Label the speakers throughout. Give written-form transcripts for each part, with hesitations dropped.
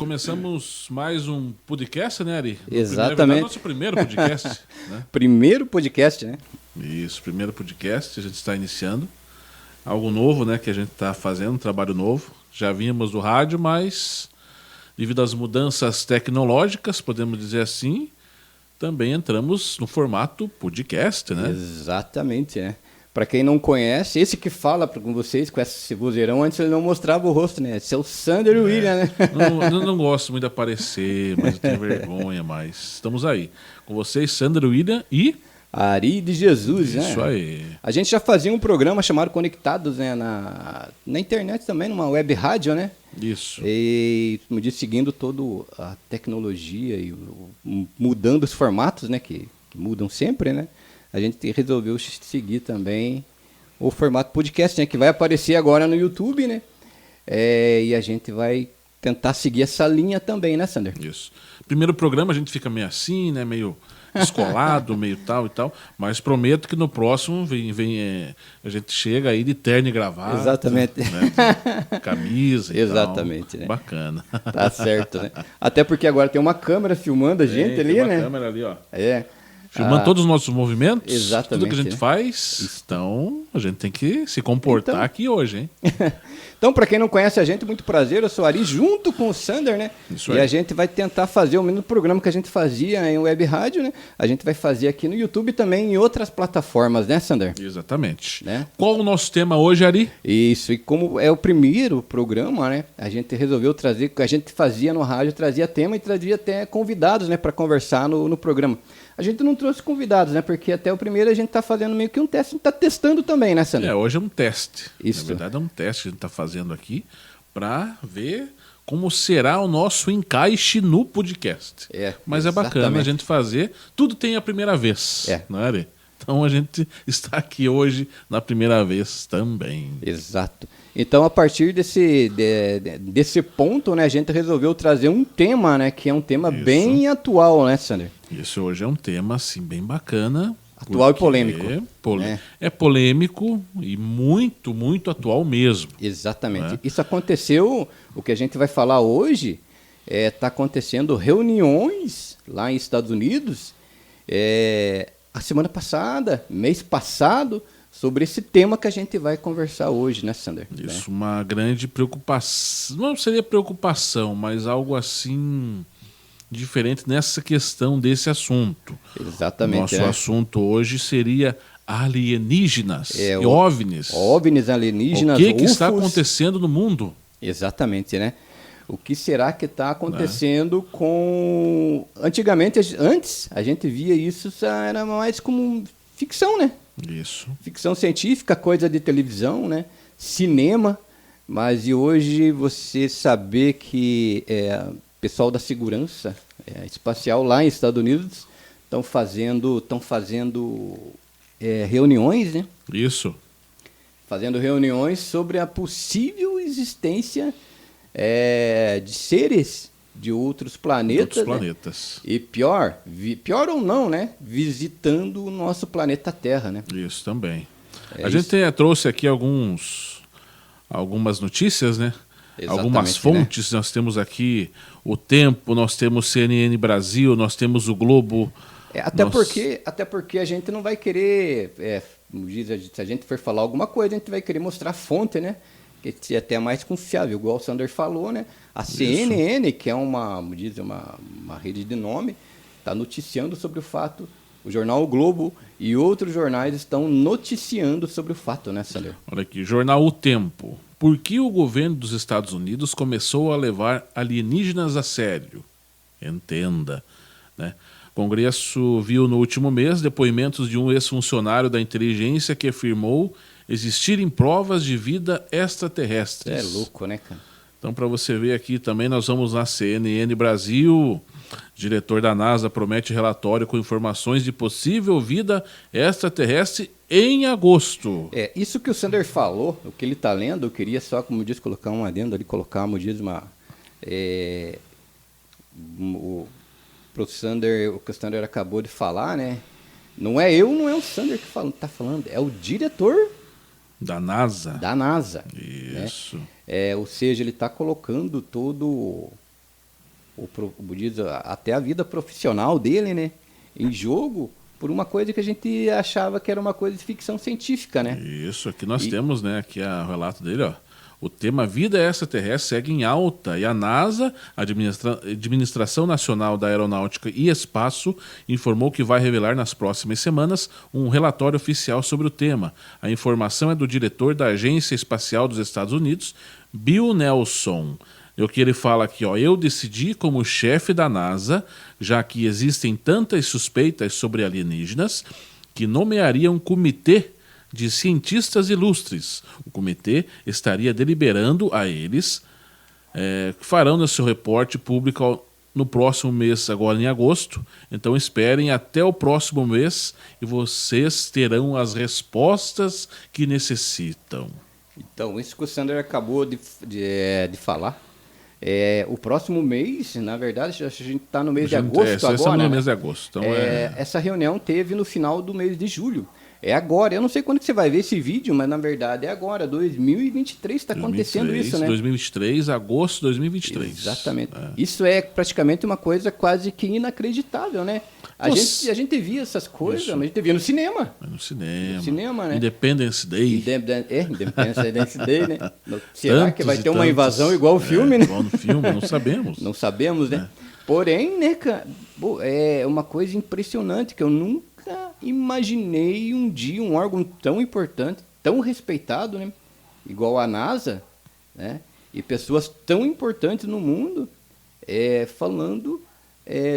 Speaker 1: Começamos mais um podcast, né, Ari?
Speaker 2: Exatamente.
Speaker 1: Nosso primeiro podcast, né?
Speaker 2: Primeiro podcast, né?
Speaker 1: Isso, primeiro podcast, a gente está iniciando. Algo novo, né, que a gente está fazendo, um trabalho novo. Já vínhamos do rádio, mas devido às mudanças tecnológicas, podemos dizer assim, também entramos no formato podcast, né?
Speaker 2: Exatamente, né? Para quem não conhece, esse que fala com vocês, com esse vozeirão, antes ele não mostrava o rosto, né? Esse é o Sander William, né?
Speaker 1: Não gosto muito de aparecer, mas eu tenho vergonha, mas estamos aí. Com vocês, Sander William e...
Speaker 2: Ari de Jesus, né?
Speaker 1: Isso aí.
Speaker 2: A gente já fazia um programa chamado Conectados, né? Na internet também, numa web rádio, né?
Speaker 1: Isso.
Speaker 2: E, como disse, seguindo toda a tecnologia e mudando os formatos, né? Que mudam sempre, né? A gente resolveu seguir também o formato podcast, né? Que vai aparecer agora no YouTube, né? E a gente vai tentar seguir essa linha também, né, Sander?
Speaker 1: Isso. Primeiro programa a gente fica meio assim, né? Meio descolado, meio tal e tal. Mas prometo que no próximo a gente chega aí de terno e gravata.
Speaker 2: Exatamente.
Speaker 1: Né? Camisa e
Speaker 2: Exatamente,
Speaker 1: tal.
Speaker 2: né?
Speaker 1: Bacana.
Speaker 2: Tá certo, né? Até porque agora tem uma câmera filmando a gente ali,
Speaker 1: tem uma
Speaker 2: né?
Speaker 1: câmera ali, ó.
Speaker 2: É.
Speaker 1: Filmando todos os nossos movimentos,
Speaker 2: exatamente,
Speaker 1: tudo que a gente
Speaker 2: né?
Speaker 1: faz. Então, a gente tem que se comportar aqui hoje, hein?
Speaker 2: Então, para quem não conhece a gente, muito prazer. Eu sou Ari, junto com o Sander, né?
Speaker 1: Isso
Speaker 2: e
Speaker 1: aí.
Speaker 2: a gente vai tentar fazer o mesmo programa que a gente fazia em web rádio, né? A gente vai fazer aqui no YouTube e também em outras plataformas, né, Sander?
Speaker 1: Exatamente.
Speaker 2: Né?
Speaker 1: Qual o nosso tema hoje, Ari?
Speaker 2: Isso, e como é o primeiro programa, né? A gente resolveu trazer, a gente fazia no rádio, trazia tema e trazia até convidados, né? Para conversar no programa. A gente não trouxe convidados, né? Porque até o primeiro a gente está fazendo meio que um teste, a gente está testando também, né, Sander?
Speaker 1: Hoje é um teste.
Speaker 2: Isso.
Speaker 1: Na verdade, é um teste que a gente está fazendo aqui para ver como será o nosso encaixe no podcast. Mas é bacana a gente fazer. Tudo tem a primeira vez, não é, Ari? Então a gente está aqui hoje na primeira vez também.
Speaker 2: Exato. Então, a partir desse ponto, né, a gente resolveu trazer um tema, né, que é um tema bem atual, né, Sander?
Speaker 1: Isso hoje é um tema assim bem bacana.
Speaker 2: Atual e polêmico.
Speaker 1: É polêmico e muito, muito atual mesmo.
Speaker 2: Exatamente. Isso aconteceu, o que a gente vai falar hoje, está acontecendo reuniões lá em Estados Unidos, a semana passada, mês passado, sobre esse tema que a gente vai conversar hoje, né, Sander?
Speaker 1: Isso, uma grande preocupação, não seria preocupação, mas algo assim diferente nessa questão desse assunto.
Speaker 2: Exatamente.
Speaker 1: Nosso assunto hoje seria alienígenas e OVNIs.
Speaker 2: OVNIs, alienígenas,
Speaker 1: o que está acontecendo no mundo?
Speaker 2: Exatamente, né? O que será que está acontecendo com... Antes a gente via isso, era mais como ficção, né?
Speaker 1: Isso.
Speaker 2: Ficção científica, coisa de televisão, né? Cinema. Mas e hoje você saber que pessoal da segurança espacial lá em Estados Unidos estão fazendo reuniões, né?
Speaker 1: Isso.
Speaker 2: Fazendo reuniões sobre a possível existência de seres de outros planetas.
Speaker 1: Outros planetas.
Speaker 2: E pior ou não, né? Visitando o nosso planeta Terra, né?
Speaker 1: Isso também. A gente trouxe aqui algumas notícias, né? Algumas fontes. Né? Nós temos aqui o Tempo, nós temos CNN Brasil, nós temos o Globo.
Speaker 2: Até porque a gente não vai querer, se a gente for falar alguma coisa, a gente vai querer mostrar a fonte, né? Que é até mais confiável, igual o Sander falou, né? A CNN, que é uma rede de nome, está noticiando sobre o fato. O jornal O Globo e outros jornais estão noticiando sobre o fato, né, Sander?
Speaker 1: Olha aqui, jornal O Tempo. Por que o governo dos Estados Unidos começou a levar alienígenas a sério? Entenda, né? O Congresso viu no último mês depoimentos de um ex-funcionário da inteligência que afirmou existirem provas de vida extraterrestres.
Speaker 2: É louco, né, cara?
Speaker 1: Então, para você ver aqui também, nós vamos na CNN Brasil. Diretor da NASA promete relatório com informações de possível vida extraterrestre em agosto.
Speaker 2: Isso que o Sander falou, o que ele está lendo, eu queria só, como diz, colocar um adendo ali, o que o Sander acabou de falar, né? Não é o Sander que está falando, é o diretor
Speaker 1: da NASA.
Speaker 2: Da NASA.
Speaker 1: Isso.
Speaker 2: Né? Ou seja, ele está colocando todo até a vida profissional dele, né, em jogo por uma coisa que a gente achava que era uma coisa de ficção científica, né?
Speaker 1: Isso, aqui nós temos, né, aqui o relato dele, ó. O tema vida extraterrestre segue em alta e a NASA, Administração Nacional da Aeronáutica e Espaço, informou que vai revelar nas próximas semanas um relatório oficial sobre o tema. A informação é do diretor da Agência Espacial dos Estados Unidos, Bill Nelson. O que ele fala aqui, ó, eu decidi como chefe da NASA, já que existem tantas suspeitas sobre alienígenas, que nomearia um comitê de cientistas ilustres. O comitê estaria deliberando a eles, que farão no seu reporte público no próximo mês, agora em agosto. Então esperem até o próximo mês e vocês terão as respostas que necessitam.
Speaker 2: Então, isso que o Sander acabou de falar. O próximo mês, na verdade, a gente está no mês de agosto agora.
Speaker 1: No mês de agosto. Então
Speaker 2: essa reunião teve no final do mês de julho. É agora. Eu não sei quando que você vai ver esse vídeo, mas na verdade é agora. 2023 está acontecendo isso, né?
Speaker 1: 2023, agosto de 2023.
Speaker 2: Exatamente. Isso é praticamente uma coisa quase que inacreditável, né? A gente via essas coisas, mas a gente via no cinema.
Speaker 1: No cinema,
Speaker 2: né?
Speaker 1: Independence Day.
Speaker 2: Independence Day, né? Será que vai ter uma invasão igual o filme, né?
Speaker 1: Igual no filme, não sabemos.
Speaker 2: Não sabemos, né? Porém, né, cara, é uma coisa impressionante que eu nunca imaginei um dia um órgão tão importante, tão respeitado, né? Igual a NASA, né? E pessoas tão importantes no mundo falando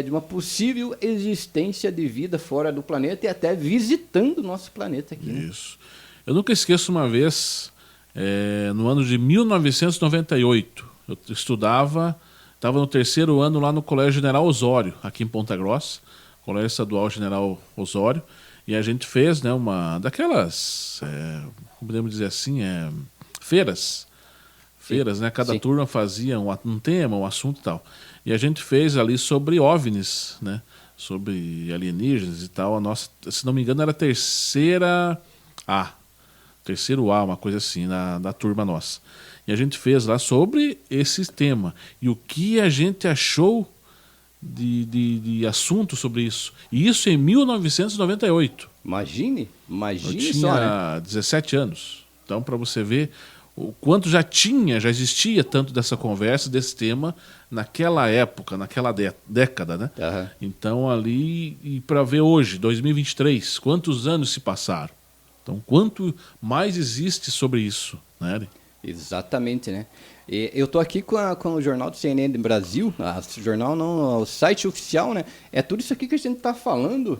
Speaker 2: de uma possível existência de vida fora do planeta e até visitando o nosso planeta aqui. Né?
Speaker 1: Isso. Eu nunca esqueço uma vez, no ano de 1998, eu estava no terceiro ano lá no Colégio General Osório, aqui em Ponta Grossa, Colégio Estadual General Osório, e a gente fez, né, uma daquelas, como podemos dizer assim, feiras, né? Cada turma fazia um tema, um assunto e tal. E a gente fez ali sobre OVNIs, né? Sobre alienígenas e tal. A nossa, se não me engano, era terceiro A, uma coisa assim, da turma nossa. E a gente fez lá sobre esse tema. E o que a gente achou de assunto sobre isso. E isso em 1998.
Speaker 2: Imagine
Speaker 1: eu tinha
Speaker 2: só, né?
Speaker 1: 17 anos. Então, para você ver o quanto já existia tanto dessa conversa, desse tema, naquela época, naquela década, né?
Speaker 2: Uhum.
Speaker 1: Então, ali, e para ver hoje, 2023, quantos anos se passaram? Então, quanto mais existe sobre isso, né?
Speaker 2: Exatamente, né? Eu estou aqui com o jornal do CNN do Brasil, o site oficial, né? É tudo isso aqui que a gente está falando.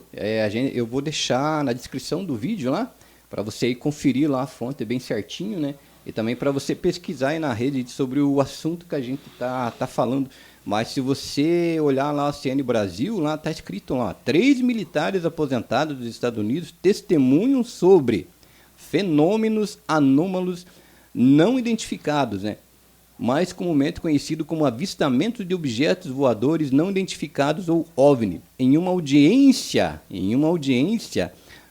Speaker 2: Eu vou deixar na descrição do vídeo lá, para você ir conferir lá a fonte bem certinho, né? E também para você pesquisar aí na rede sobre o assunto que a gente tá falando. Mas se você olhar lá o CNN Brasil, lá está escrito lá, 3 militares aposentados dos Estados Unidos testemunham sobre fenômenos anômalos não identificados, né? Mais comumente conhecido como avistamento de objetos voadores não identificados ou OVNI, em uma audiência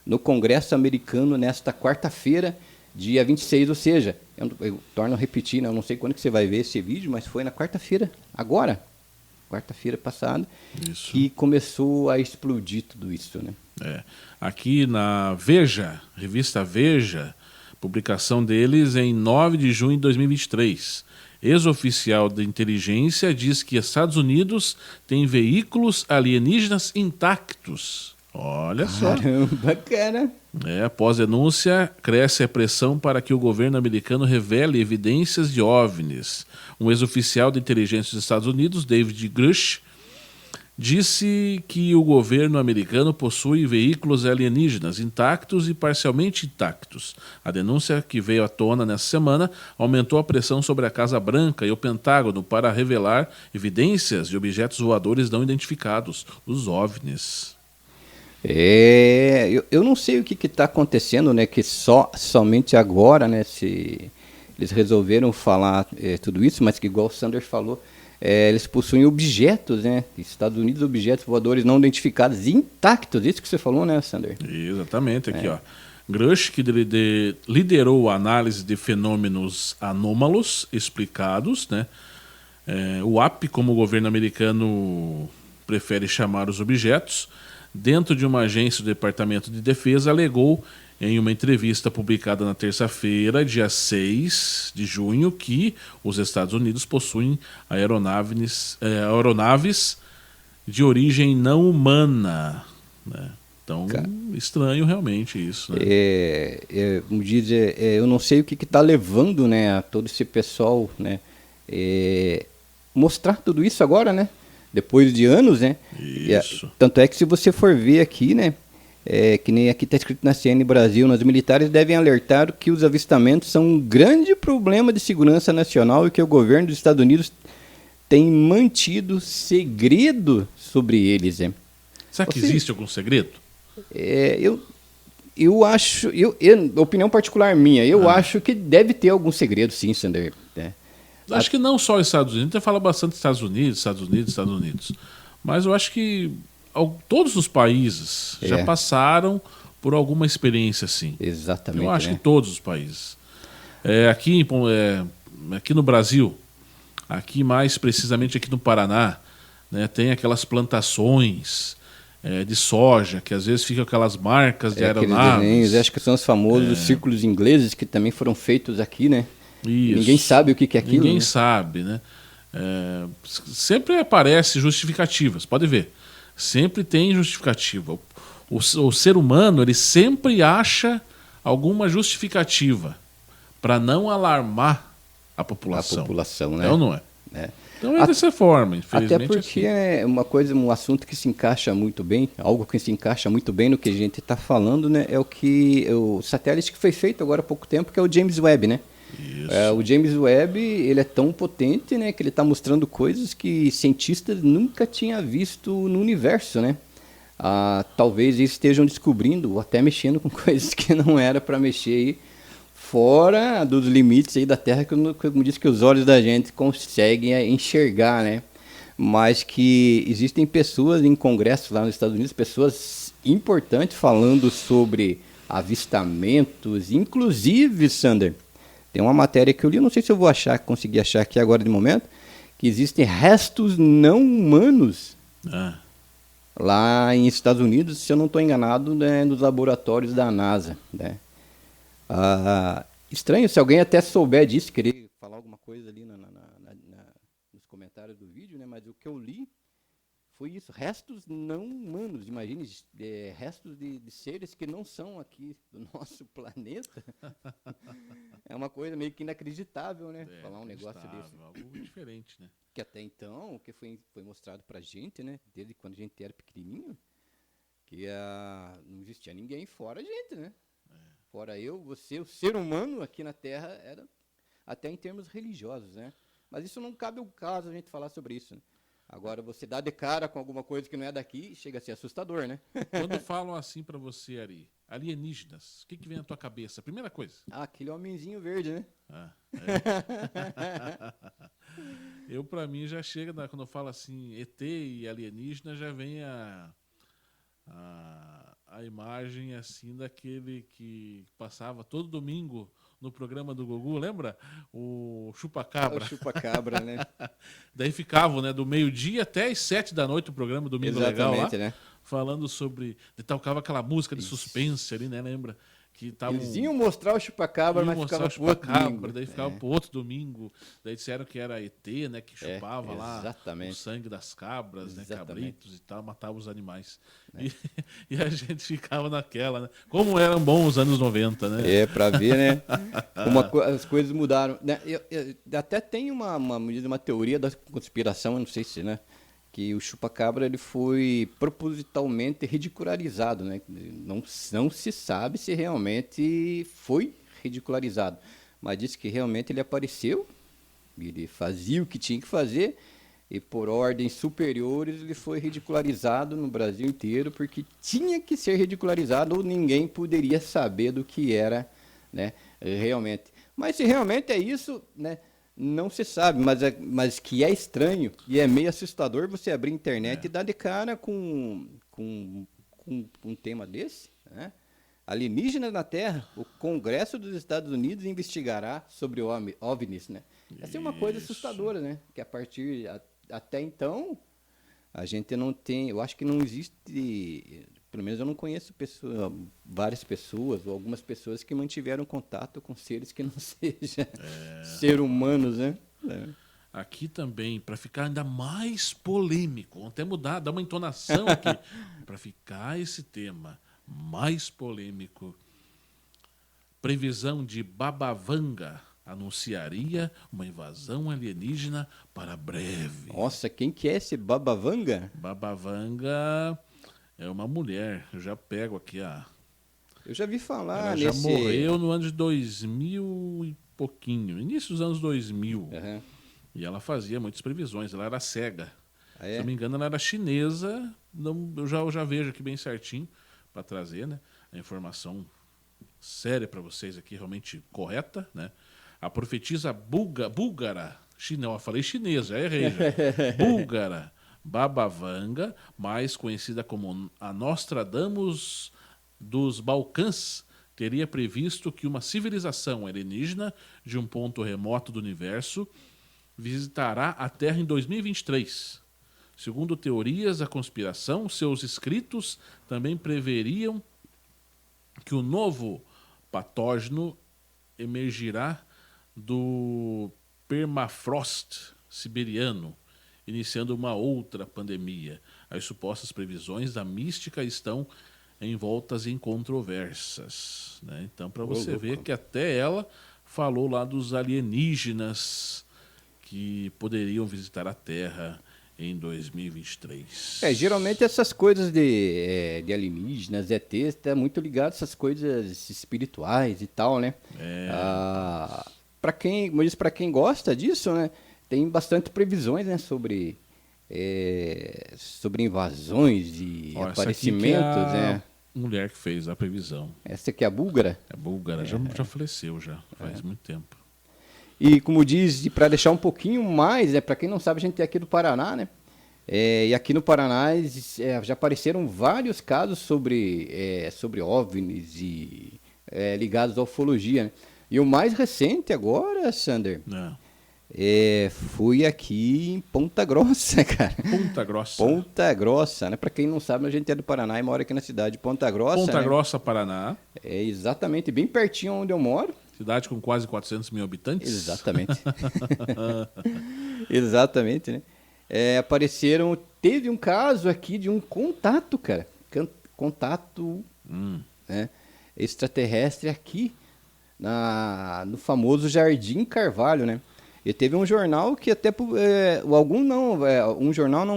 Speaker 2: no Congresso americano nesta quarta-feira, dia 26, ou seja, eu torno a repetir, né? Eu não sei quando que você vai ver esse vídeo, mas foi na quarta-feira, agora, quarta-feira passada, que começou a explodir tudo isso, né?
Speaker 1: Aqui na Veja, revista Veja, publicação deles em 9 de junho de 2023. Ex-oficial de inteligência diz que Estados Unidos tem veículos alienígenas intactos. Olha só.
Speaker 2: Caramba, cara.
Speaker 1: Após denúncia, cresce a pressão para que o governo americano revele evidências de OVNIs. Um ex-oficial de inteligência dos Estados Unidos, David Grush, disse que o governo americano possui veículos alienígenas intactos e parcialmente intactos. A denúncia, que veio à tona nessa semana, aumentou a pressão sobre a Casa Branca e o Pentágono para revelar evidências de objetos voadores não identificados, os OVNIs.
Speaker 2: Eu não sei o que está acontecendo, né? Que somente agora, né? Se eles resolveram falar tudo isso, mas que igual o Sander falou, eles possuem objetos, né? Estados Unidos, objetos voadores não identificados, intactos. Isso que você falou, né, Sander?
Speaker 1: Exatamente, aqui, ó. Grush, que liderou a análise de fenômenos anômalos explicados, né? O UAP, como o governo americano prefere chamar os objetos, dentro de uma agência do Departamento de Defesa, alegou em uma entrevista publicada na terça-feira, dia 6 de junho, que os Estados Unidos possuem aeronaves de origem não humana. Né? Então, estranho realmente isso. Né?
Speaker 2: Como diz, eu não sei o que está levando, né, a todo esse pessoal, né, mostrar tudo isso agora, né? Depois de anos, né?
Speaker 1: Isso.
Speaker 2: Tanto é que se você for ver aqui, né? Que nem aqui está escrito na CNN Brasil, os militares devem alertar que os avistamentos são um grande problema de segurança nacional e que o governo dos Estados Unidos tem mantido segredo sobre eles. Né?
Speaker 1: Será que existe algum segredo?
Speaker 2: Eu acho, opinião particular minha, eu acho que deve ter algum segredo, sim, Sander. Né?
Speaker 1: Acho que não só os Estados Unidos, a gente fala bastante Estados Unidos. Mas eu acho que todos os países já passaram por alguma experiência assim.
Speaker 2: Exatamente.
Speaker 1: Eu acho que todos os países. Aqui no Brasil, aqui mais precisamente aqui no Paraná, né, tem aquelas plantações de soja, que às vezes ficam aquelas marcas de aeronaves.
Speaker 2: Desenhos, acho que são os famosos círculos ingleses que também foram feitos aqui, né?
Speaker 1: Isso.
Speaker 2: Ninguém sabe o que é aquilo.
Speaker 1: Ninguém sabe, né? Sempre aparece justificativas, pode ver. Sempre tem justificativa. O ser humano, ele sempre acha alguma justificativa para não alarmar a população.
Speaker 2: A população, né?
Speaker 1: É ou não é? Então é dessa forma, infelizmente.
Speaker 2: Até porque é um assunto que se encaixa muito bem, algo que se encaixa muito bem no que a gente está falando, né? É o satélite que foi feito agora há pouco tempo, que é o James Webb, né? O James Webb, ele é tão potente, né, que ele está mostrando coisas que cientistas nunca tinham visto no universo, né? Talvez eles estejam descobrindo ou até mexendo com coisas que não era para mexer aí, fora dos limites aí da Terra, como disse, que os olhos da gente conseguem enxergar, né? Mas que existem pessoas em congressos lá nos Estados Unidos, pessoas importantes falando sobre avistamentos, inclusive, Sander, tem uma matéria que eu li, eu não sei se eu vou conseguir achar aqui agora de momento, que existem restos não humanos lá em Estados Unidos, se eu não estou enganado, né, nos laboratórios da NASA. Né? Estranho, se alguém até souber disso, querer falar alguma coisa ali nos comentários do vídeo, né, mas o que eu li foi isso, restos não humanos, imagine, restos de seres que não são aqui do nosso planeta. É uma coisa meio que inacreditável, né? Falar um negócio desse.
Speaker 1: Algo diferente, né?
Speaker 2: Que até então, o que foi mostrado pra gente, né? Desde quando a gente era pequenininho, que não existia ninguém fora a gente, né? Fora eu, você, o ser humano aqui na Terra, era até em termos religiosos, né? Mas isso não cabe ao caso a gente falar sobre isso, né? Agora, você dá de cara com alguma coisa que não é daqui, chega a ser assustador, né?
Speaker 1: Quando falam assim pra você, Ari, alienígenas, o que vem na tua cabeça? Primeira coisa.
Speaker 2: Aquele homenzinho verde, né?
Speaker 1: Eu, pra mim, já chega, quando eu falo assim, ET e alienígena, já vem a imagem assim daquele que passava todo domingo no programa do Gugu, lembra? O Chupacabra.
Speaker 2: O Chupacabra, né?
Speaker 1: Daí ficavam, né, do meio-dia até as 7 da noite o programa Domingo Legal lá,
Speaker 2: né?
Speaker 1: falando sobre... Tocava aquela música de suspense ali, né, lembra? Que
Speaker 2: eles iam mostrar o Chupacabra, mas ficava pro outro domingo.
Speaker 1: Daí ficava pro outro domingo. Daí disseram que era ET, né? Que chupava lá o sangue das cabras, né? Cabritos e tal, matava os animais. E a gente ficava naquela, né? Como eram bons os anos 90, né?
Speaker 2: Pra ver, né? Como as coisas mudaram. Né? Até tem uma teoria da conspiração, eu não sei se, né? Que o chupacabra ele foi propositalmente ridicularizado, né? Não se sabe se realmente foi ridicularizado, mas diz que realmente ele apareceu, ele fazia o que tinha que fazer e por ordens superiores ele foi ridicularizado no Brasil inteiro porque tinha que ser ridicularizado ou ninguém poderia saber do que era, né? Realmente. Mas se realmente é isso, né? Não se sabe, mas que é estranho e é meio assustador você abrir a internet e dar de cara com um tema desse, né? Alienígenas na Terra, o Congresso dos Estados Unidos investigará sobre OVNIs, né? Essa é uma coisa assustadora, né? Que a partir até então a gente não tem, eu acho que não existe, pelo menos eu não conheço várias pessoas ou algumas pessoas que mantiveram contato com seres que não sejam ser humanos, né?
Speaker 1: Aqui também, para ficar ainda mais polêmico, vamos até mudar, dar uma entonação aqui, para ficar esse tema mais polêmico. Previsão de Babavanga anunciaria uma invasão alienígena para breve.
Speaker 2: Nossa, quem que é esse Babavanga?
Speaker 1: Babavanga é uma mulher, eu já pego aqui
Speaker 2: Eu já vi falar
Speaker 1: ela já morreu no ano de 2000 e pouquinho, início dos anos 2000.
Speaker 2: Uhum.
Speaker 1: E ela fazia muitas previsões, ela era cega.
Speaker 2: Ah, é?
Speaker 1: Se eu não me engano, ela era chinesa. Eu já vejo aqui bem certinho para trazer, né, a informação séria para vocês aqui, realmente correta, né? A profetisa búlgara, eu falei chinesa, já errei já. Búlgara Babavanga, mais conhecida como a Nostradamus dos Balcãs, teria previsto que uma civilização alienígena de um ponto remoto do universo visitará a Terra em 2023. Segundo teorias da conspiração, seus escritos também preveriam que o novo patógeno emergirá do permafrost siberiano, iniciando uma outra pandemia. As supostas previsões da mística estão envoltas em controvérsias, né? Então, para você ver que até ela falou lá dos alienígenas que poderiam visitar a Terra em 2023.
Speaker 2: Geralmente essas coisas de alienígenas, ETs, tá muito ligado a essas coisas espirituais e tal, né? Para quem gosta disso, né? Tem bastante previsões, né? Sobre invasões e aparecimentos, né?
Speaker 1: Mulher que fez a previsão.
Speaker 2: Essa aqui é a búlgara?
Speaker 1: É búlgara, já faleceu já, faz muito tempo.
Speaker 2: E como diz, para deixar um pouquinho mais, para quem não sabe, a gente é aqui do Paraná, né? E aqui no Paraná já apareceram vários casos sobre OVNIs e ligados à ufologia, né? E o mais recente agora, Sander, fui aqui em Ponta Grossa, cara.
Speaker 1: Ponta Grossa.
Speaker 2: Ponta Grossa, né? Para quem não sabe, a gente é do Paraná e mora aqui na cidade de Ponta Grossa.
Speaker 1: Ponta
Speaker 2: né?
Speaker 1: Grossa, Paraná.
Speaker 2: É exatamente, bem pertinho onde eu moro.
Speaker 1: Cidade com quase 400 mil habitantes.
Speaker 2: Exatamente. Exatamente, né? Teve um caso aqui de um contato, cara. Contato né, extraterrestre aqui no famoso Jardim Carvalho, né? E teve um jornal que até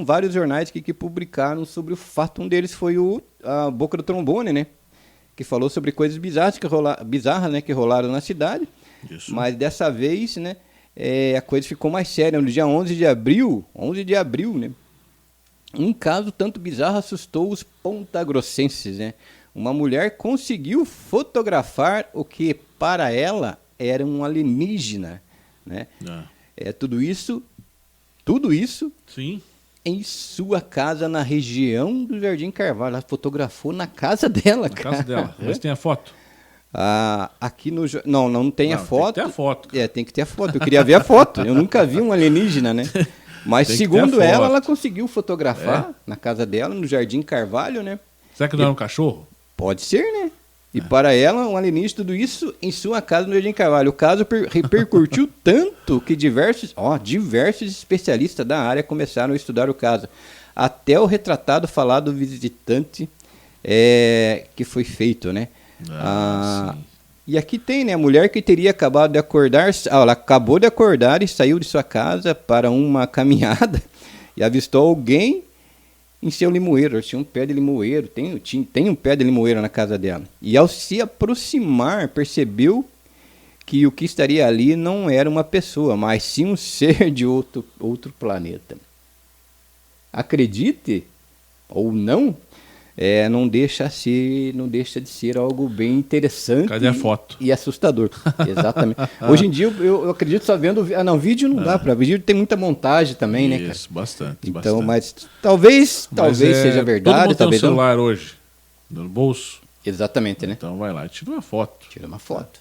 Speaker 2: vários jornais que publicaram sobre o fato. Um deles foi a Boca do Trombone, né? Que falou sobre coisas bizarras, né, que rolaram na cidade. Isso. Mas dessa vez, né, a coisa ficou mais séria. No dia 11 de abril, né, um caso tanto bizarro assustou os pontagrossenses, né? Uma mulher conseguiu fotografar o que para ela era um alienígena, né? Tudo isso
Speaker 1: Sim.
Speaker 2: Em sua casa na região do Jardim Carvalho. Ela fotografou na casa dela, cara.
Speaker 1: Na casa dela. Mas tem a foto?
Speaker 2: Aqui no... Não tem a foto.
Speaker 1: Tem que ter a foto.
Speaker 2: Tem que ter a foto. Eu queria ver a foto. Eu nunca vi um alienígena, né? Mas segundo ela conseguiu fotografar na casa dela, no Jardim Carvalho, né?
Speaker 1: Será que não era um cachorro?
Speaker 2: Pode ser, né? E para ela, um alienígena, tudo isso em sua casa no Jardim Carvalho. O caso repercutiu tanto que diversos especialistas da área começaram a estudar o caso. Até o retratado falar do visitante que foi feito, né? E aqui tem, né? A mulher que teria acabado de acordar. Ela acabou de acordar e saiu de sua casa para uma caminhada e avistou alguém em seu limoeiro. Tinha um pé de limoeiro, tem um pé de limoeiro na casa dela. E ao se aproximar, percebeu que o que estaria ali não era uma pessoa, mas sim um ser de outro planeta. Acredite ou não, não deixa de ser algo bem interessante.
Speaker 1: Cadê a foto?
Speaker 2: E assustador. Exatamente. Hoje em dia eu acredito só vendo. Vídeo não dá para ver. Vídeo tem muita montagem também, né, cara?
Speaker 1: Isso, bastante.
Speaker 2: Então, mas talvez seja verdade.
Speaker 1: Todo mundo
Speaker 2: talvez
Speaker 1: tem um celular hoje no bolso.
Speaker 2: Exatamente, né?
Speaker 1: Então vai lá e tira uma foto.
Speaker 2: Tira uma foto.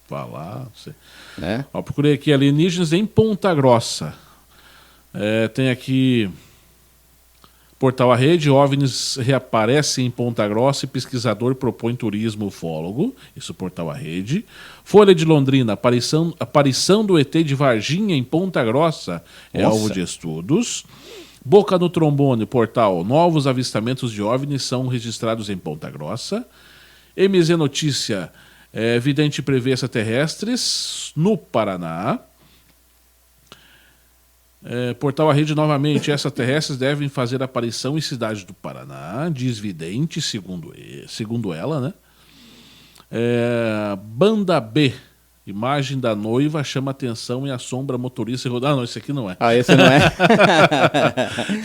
Speaker 1: falar. Não sei.
Speaker 2: Né?
Speaker 1: Ó, procurei aqui alienígenas em Ponta Grossa. Tem aqui Portal à Rede, OVNIs reaparecem em Ponta Grossa e pesquisador propõe turismo ufólogo. Isso, Portal à Rede. Folha de Londrina, aparição do ET de Varginha em Ponta Grossa é
Speaker 2: Nossa.
Speaker 1: alvo de estudos. Boca no Trombone, portal, novos avistamentos de OVNIs são registrados em Ponta Grossa. MZ Notícia, vidente prevê extraterrestres no Paraná. Portal à Rede novamente, extraterrestres devem fazer aparição em cidades do Paraná, diz vidente, segundo ela, né? Banda B, imagem da noiva chama atenção e assombra motorista. Não, esse aqui não é.
Speaker 2: Esse não é.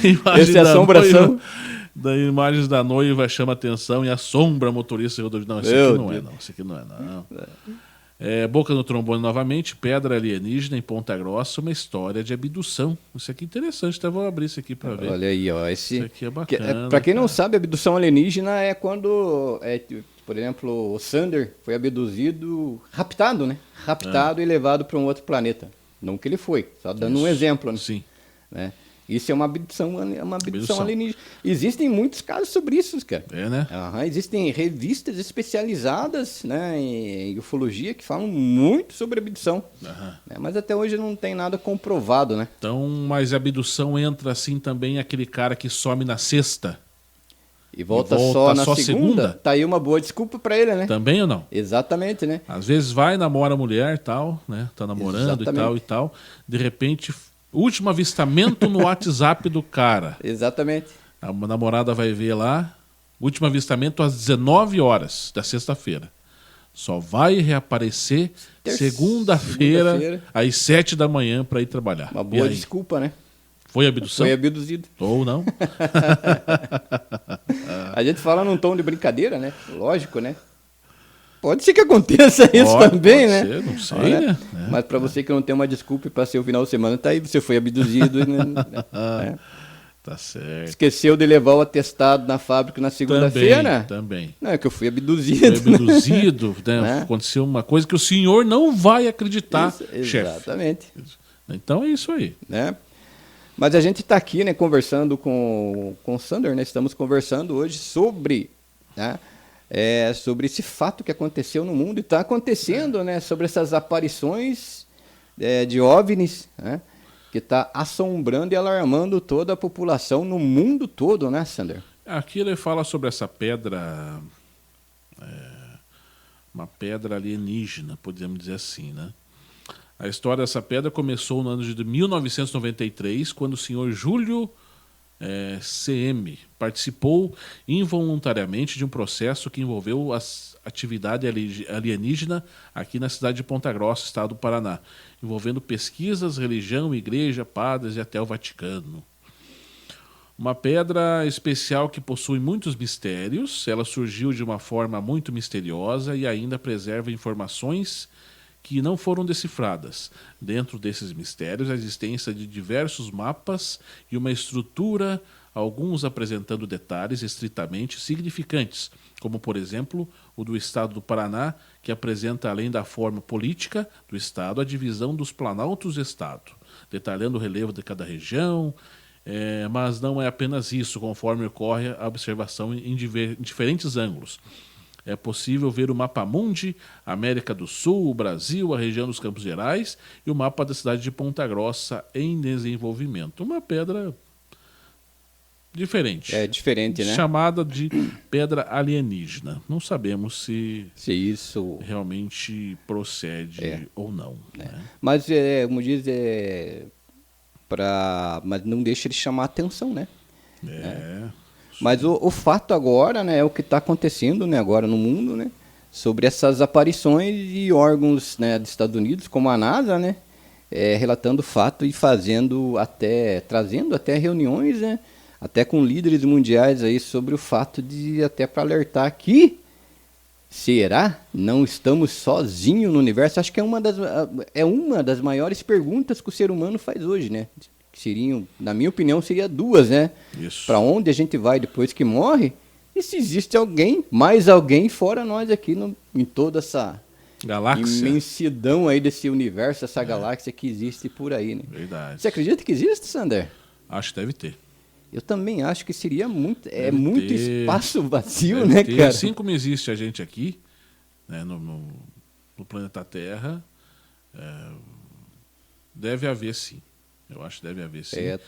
Speaker 1: Imagem
Speaker 2: Esse é assombração.
Speaker 1: Da imagens da noiva chama atenção e assombra motorista. Não, esse aqui não é, não. Boca no Trombone novamente, pedra alienígena em Ponta Grossa, uma história de abdução. Isso aqui é interessante, até vou abrir isso aqui para ver.
Speaker 2: Olha aí, ó.
Speaker 1: Isso aqui é bacana.
Speaker 2: Para quem não sabe, abdução alienígena é quando, por exemplo, o Sander foi abduzido, raptado, né? Raptado e levado para um outro planeta. Não que ele foi, só dando um exemplo, né?
Speaker 1: Sim.
Speaker 2: Né? Isso é uma abdução alienígena. Existem muitos casos sobre isso, cara.
Speaker 1: Né?
Speaker 2: Existem revistas especializadas, né, em ufologia que falam muito sobre abdução. Né? Mas até hoje não tem nada comprovado, né?
Speaker 1: Então, mas a abdução entra assim também aquele cara que some na sexta.
Speaker 2: E volta só na segunda? Tá aí uma boa desculpa pra ele, né?
Speaker 1: Também ou não?
Speaker 2: Exatamente, né?
Speaker 1: Às vezes vai, namora a mulher e tal, né? Tá namorando. Exatamente. e tal. De repente, último avistamento no WhatsApp do cara.
Speaker 2: Exatamente.
Speaker 1: A namorada vai ver lá, último avistamento às 19 horas da sexta-feira. Só vai reaparecer segunda-feira, às 7 da manhã para ir trabalhar.
Speaker 2: Uma boa desculpa, né?
Speaker 1: Foi abdução?
Speaker 2: Foi abduzido.
Speaker 1: Ou não?
Speaker 2: A gente fala num tom de brincadeira, né? Lógico, né? Pode ser que aconteça isso também, né?
Speaker 1: Ser, não sei, né?
Speaker 2: Mas para você que não tem uma desculpa para ser o final de semana, tá aí, você foi abduzido. Né?
Speaker 1: Tá certo.
Speaker 2: Esqueceu de levar o atestado na fábrica na segunda-feira?
Speaker 1: Também.
Speaker 2: Não, é que eu fui abduzido.
Speaker 1: Foi abduzido, né? Aconteceu uma coisa que o senhor não vai acreditar, chefe.
Speaker 2: Exatamente.
Speaker 1: Então é isso aí.
Speaker 2: Né? Mas a gente está aqui, né, conversando com o Sander, né? Estamos conversando hoje sobre... Né, sobre esse fato que aconteceu no mundo e está acontecendo, né? Sobre essas aparições de OVNIs, né? Que está assombrando e alarmando toda a população no mundo todo, né, Sander?
Speaker 1: Aqui ele fala sobre essa pedra, uma pedra alienígena, podemos dizer assim, né? A história dessa pedra começou no ano de 1993, quando o senhor Júlio CM participou involuntariamente de um processo que envolveu a atividade alienígena aqui na cidade de Ponta Grossa, estado do Paraná, envolvendo pesquisas, religião, igreja, padres e até o Vaticano. Uma pedra especial que possui muitos mistérios, ela surgiu de uma forma muito misteriosa e ainda preserva informações que não foram decifradas. Dentro desses mistérios, a existência de diversos mapas e uma estrutura, alguns apresentando detalhes estritamente significantes, como, por exemplo, o do Estado do Paraná, que apresenta, além da forma política do Estado, a divisão dos planaltos do Estado, detalhando o relevo de cada região, mas não é apenas isso, conforme ocorre a observação em diferentes ângulos. É possível ver o mapa mundi, América do Sul, o Brasil, a região dos Campos Gerais e o mapa da cidade de Ponta Grossa em desenvolvimento. Uma pedra diferente.
Speaker 2: Diferente, né?
Speaker 1: Chamada de pedra alienígena. Não sabemos se
Speaker 2: isso
Speaker 1: realmente procede ou não. Né?
Speaker 2: Mas, como diz, mas não deixa de chamar a atenção, né? Mas o fato agora, né, é o que está acontecendo, né, agora no mundo, né, sobre essas aparições de órgãos, né, dos Estados Unidos, como a NASA, né, relatando o fato e trazendo até reuniões, né, até com líderes mundiais aí sobre o fato de até para alertar que será não estamos sozinhos no universo. Acho que é uma das maiores perguntas que o ser humano faz hoje, né? Seriam, na minha opinião, seria duas, né? Para onde a gente vai depois que morre? E se existe mais alguém fora nós aqui em toda essa
Speaker 1: Galáxia.
Speaker 2: imensidão aí desse universo, essa galáxia que existe por aí, né?
Speaker 1: Verdade.
Speaker 2: Você acredita que existe, Sander?
Speaker 1: Acho que deve ter.
Speaker 2: Eu também acho que seria muito,
Speaker 1: Deve
Speaker 2: muito
Speaker 1: ter.
Speaker 2: espaço vazio,
Speaker 1: Deve
Speaker 2: né,
Speaker 1: ter.
Speaker 2: cara?
Speaker 1: Assim como existe a gente aqui, né, no planeta Terra, deve haver sim. Eu acho que deve haver sim.
Speaker 2: É,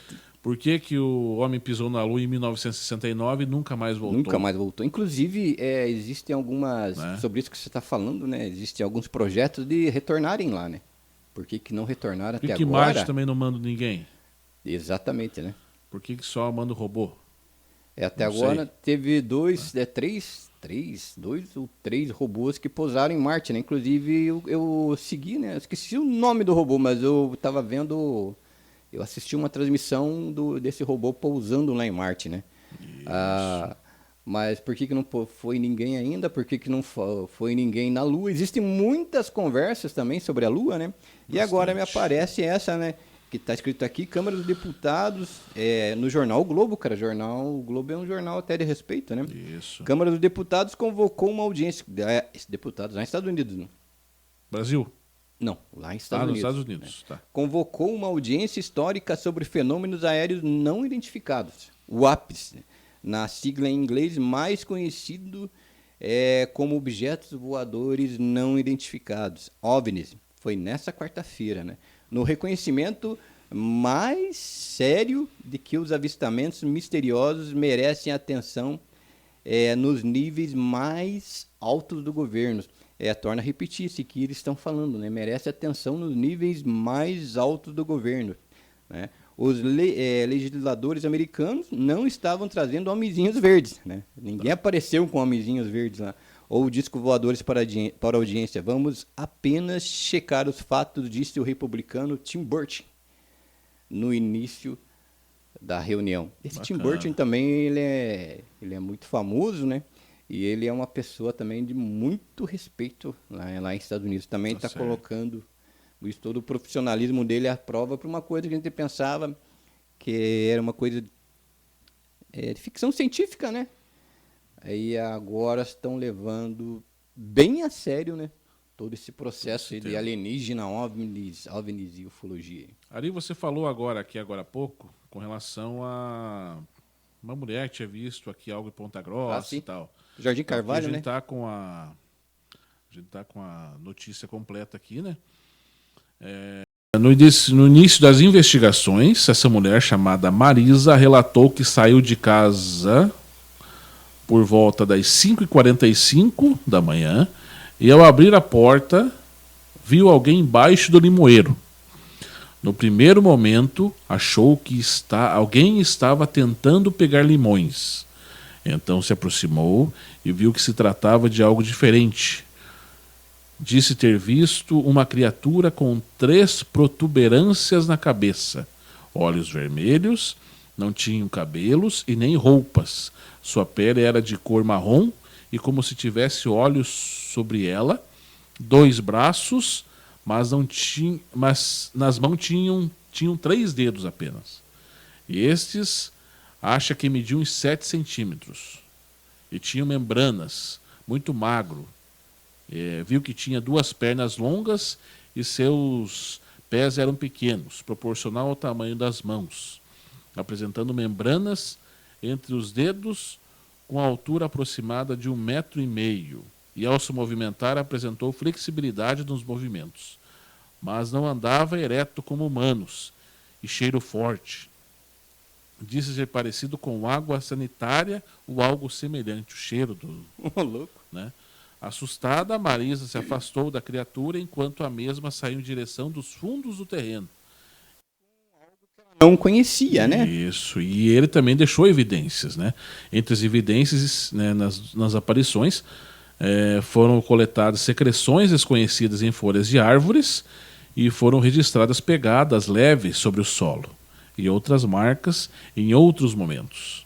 Speaker 1: Por que, que o homem pisou na Lua em 1969 e nunca mais voltou?
Speaker 2: nunca mais voltou. Inclusive, existem algumas,
Speaker 1: Né?
Speaker 2: sobre isso que você está falando, né? Existem alguns projetos de retornarem lá, né? Por que não retornaram
Speaker 1: Por que
Speaker 2: até
Speaker 1: que
Speaker 2: agora?
Speaker 1: Marte também não manda ninguém?
Speaker 2: Exatamente, né?
Speaker 1: Por que que só manda o robô?
Speaker 2: Até
Speaker 1: Não
Speaker 2: agora
Speaker 1: sei.
Speaker 2: teve dois ou três robôs que pousaram em Marte, né? Inclusive eu segui, né? Eu esqueci o nome do robô, mas eu tava vendo, eu assisti uma transmissão desse robô pousando lá em Marte, né? Ah, mas por que não foi ninguém ainda? Por que não foi ninguém na Lua? Existem muitas conversas também sobre a Lua, né? E agora me
Speaker 1: Bastante.
Speaker 2: aparece essa, né? Que está escrito aqui, Câmara dos Deputados, no jornal O Globo, cara. O Globo é um jornal até de respeito, né?
Speaker 1: Isso.
Speaker 2: Câmara dos Deputados convocou uma audiência. Deputados lá nos Estados Unidos, não?
Speaker 1: Brasil?
Speaker 2: Não, lá nos
Speaker 1: Ah,
Speaker 2: Estados
Speaker 1: nos
Speaker 2: Unidos.
Speaker 1: Estados Unidos. Tá.
Speaker 2: Convocou uma audiência histórica sobre fenômenos aéreos não identificados. O APS, né? Na sigla em inglês, mais conhecido como objetos voadores não identificados, OVNIs. Foi nessa quarta-feira, né? No reconhecimento mais sério de que os avistamentos misteriosos merecem atenção nos níveis mais altos do governo. Torna a repetir isso que eles estão falando, né? Merece atenção nos níveis mais altos do governo, né? Os legisladores americanos não estavam trazendo homenzinhos verdes, né? Ninguém apareceu com homenzinhos verdes lá. Ou disco voadores para a audiência. Vamos apenas checar os fatos, disse o republicano Tim Burton no início da reunião. Esse Tim
Speaker 1: Bacana.
Speaker 2: Burton também ele é muito famoso, né? E ele é uma pessoa também de muito respeito lá nos Estados Unidos. Também
Speaker 1: Tá
Speaker 2: está
Speaker 1: certo.
Speaker 2: colocando isso, todo o profissionalismo dele à prova para uma coisa que a gente pensava que era uma coisa de ficção científica, né? Aí agora estão levando bem a sério, né? Todo esse processo aí de
Speaker 1: tema.
Speaker 2: alienígena, OVNIs e ufologia.
Speaker 1: Ari, você falou agora há pouco, com relação a uma mulher que tinha visto aqui algo em Ponta Grossa
Speaker 2: sim.
Speaker 1: e tal.
Speaker 2: Jardim
Speaker 1: Então, aqui
Speaker 2: Carvalho,
Speaker 1: a
Speaker 2: né?
Speaker 1: gente tá com a gente tá com a notícia completa aqui, né? No início das investigações, essa mulher chamada Marisa relatou que saiu de casa por volta das 5h45 da manhã e, ao abrir a porta, viu alguém embaixo do limoeiro. No primeiro momento, achou que alguém estava tentando pegar limões. Então se aproximou e viu que se tratava de algo diferente. Disse ter visto uma criatura com 3 protuberâncias na cabeça, olhos vermelhos, não tinham cabelos e nem roupas. Sua pele era de cor marrom e como se tivesse olhos sobre ela, 2 braços, mas nas mãos tinham 3 dedos apenas. E estes acha que mediam uns 7 centímetros. E tinham membranas, muito magro. Viu que tinha 2 pernas longas e seus pés eram pequenos, proporcional ao tamanho das mãos, apresentando membranas entre os dedos com altura aproximada de 1,5 metro. E ao se movimentar apresentou flexibilidade nos movimentos, mas não andava ereto como humanos, e cheiro forte. Disse ser parecido com água sanitária ou algo semelhante, o cheiro do...
Speaker 2: Louco.
Speaker 1: né? Assustada, Marisa se afastou da criatura enquanto a mesma saiu em direção dos fundos do terreno.
Speaker 2: Não conhecia, né?
Speaker 1: Isso, e ele também deixou evidências, né? Entre as evidências, né, nas aparições, foram coletadas secreções desconhecidas em folhas de árvores e foram registradas pegadas leves sobre o solo e outras marcas em outros momentos.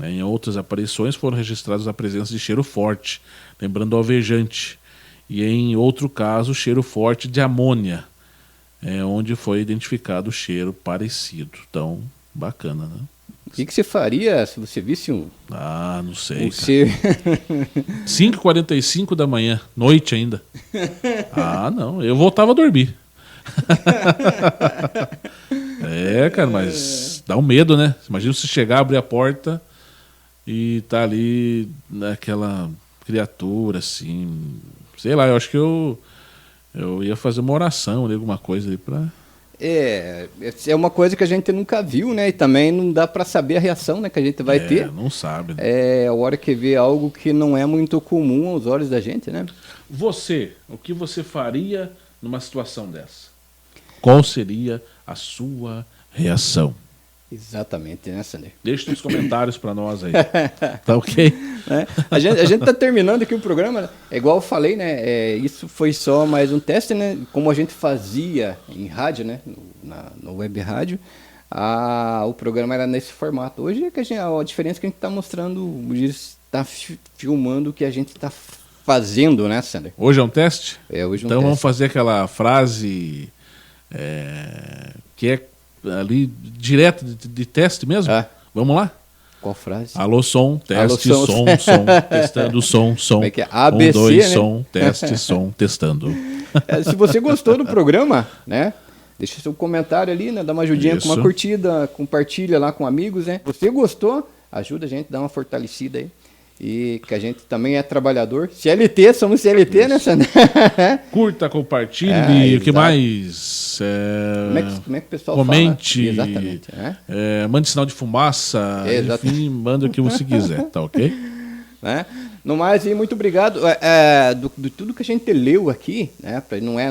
Speaker 1: Em outras aparições foram registradas a presença de cheiro forte, lembrando o alvejante, e em outro caso cheiro forte de amônia, onde foi identificado o cheiro parecido. Então, bacana, né?
Speaker 2: O que você faria se você visse um...
Speaker 1: Ah, não sei,
Speaker 2: um
Speaker 1: cara.
Speaker 2: ser...
Speaker 1: 5h45 da manhã, noite ainda. Ah, não, eu voltava a dormir. É, cara, mas dá um medo, né? Imagina você chegar, abrir a porta e tá ali naquela criatura, assim. Sei lá, eu acho que eu ia fazer uma oração ali, alguma coisa ali pra...
Speaker 2: É uma coisa que a gente nunca viu, né? E também não dá para saber a reação, né, que a gente vai ter.
Speaker 1: Não sabe, né?
Speaker 2: É a hora que vê algo que não é muito comum aos olhos da gente, né?
Speaker 1: Você, o que você faria numa situação dessa? Qual seria a sua reação?
Speaker 2: Exatamente, né, Sander?
Speaker 1: Deixe nos comentários para nós aí. Tá ok?
Speaker 2: A gente tá terminando aqui o programa, né? É igual eu falei, né? Isso foi só mais um teste, né? Como a gente fazia em rádio, né? No web rádio, o programa era nesse formato. Hoje é que a diferença é que a gente está mostrando, está filmando o que a gente está fazendo, né, Sander?
Speaker 1: Hoje é um teste?
Speaker 2: Hoje é um
Speaker 1: então vamos
Speaker 2: teste.
Speaker 1: fazer aquela frase que é ali direto de teste mesmo? Vamos lá?
Speaker 2: Qual frase?
Speaker 1: Alô, som, teste,
Speaker 2: Alô, som.
Speaker 1: som, testando, som.
Speaker 2: Como é que é? ABC,
Speaker 1: 1, 2,
Speaker 2: né?
Speaker 1: som, teste, som, testando.
Speaker 2: Se você gostou do programa, né? Deixa seu comentário ali, né? Dá uma ajudinha com uma curtida, compartilha lá com amigos, né? Se você gostou, ajuda a gente, dá uma fortalecida aí. E que a gente também é trabalhador. CLT, somos CLT, né, Sandra?
Speaker 1: Curta, compartilhe, o que mais?
Speaker 2: Como é que o pessoal
Speaker 1: comente,
Speaker 2: fala? Exatamente.
Speaker 1: Mande sinal de fumaça, enfim, manda o que você quiser, tá ok?
Speaker 2: No mais, muito obrigado. Do tudo que a gente leu aqui, né?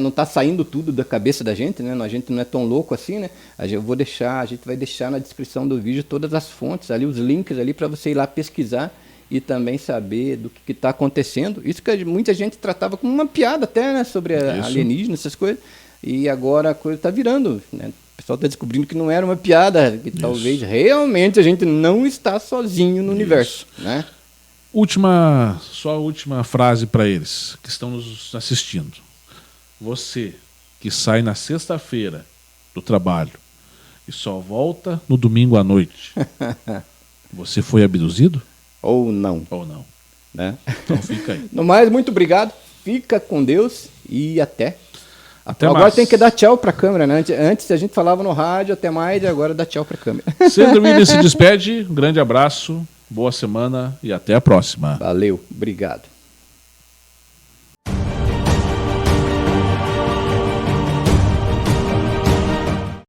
Speaker 2: Não tá saindo tudo da cabeça da gente, né? A gente não é tão louco assim, né? A gente vai deixar na descrição do vídeo todas as fontes ali, os links ali para você ir lá pesquisar e também saber do que está acontecendo. Isso que muita gente tratava como uma piada até, né? Sobre alienígena, essas coisas. E agora a coisa está virando, né? O pessoal está descobrindo que não era uma piada, que talvez realmente a gente não está sozinho no universo, né?
Speaker 1: Só a última frase para eles que estão nos assistindo. Você que sai na sexta-feira do trabalho e só volta no domingo à noite, você foi abduzido?
Speaker 2: Ou não. Né?
Speaker 1: Então fica aí.
Speaker 2: No mais, muito obrigado. Fica com Deus e até. Agora
Speaker 1: mais.
Speaker 2: Tem que dar tchau para a câmera, né? Antes a gente falava no rádio, até mais, e agora dá tchau para a câmera.
Speaker 1: Sandro Williams se despede. Um grande abraço, boa semana e até a próxima.
Speaker 2: Valeu, obrigado.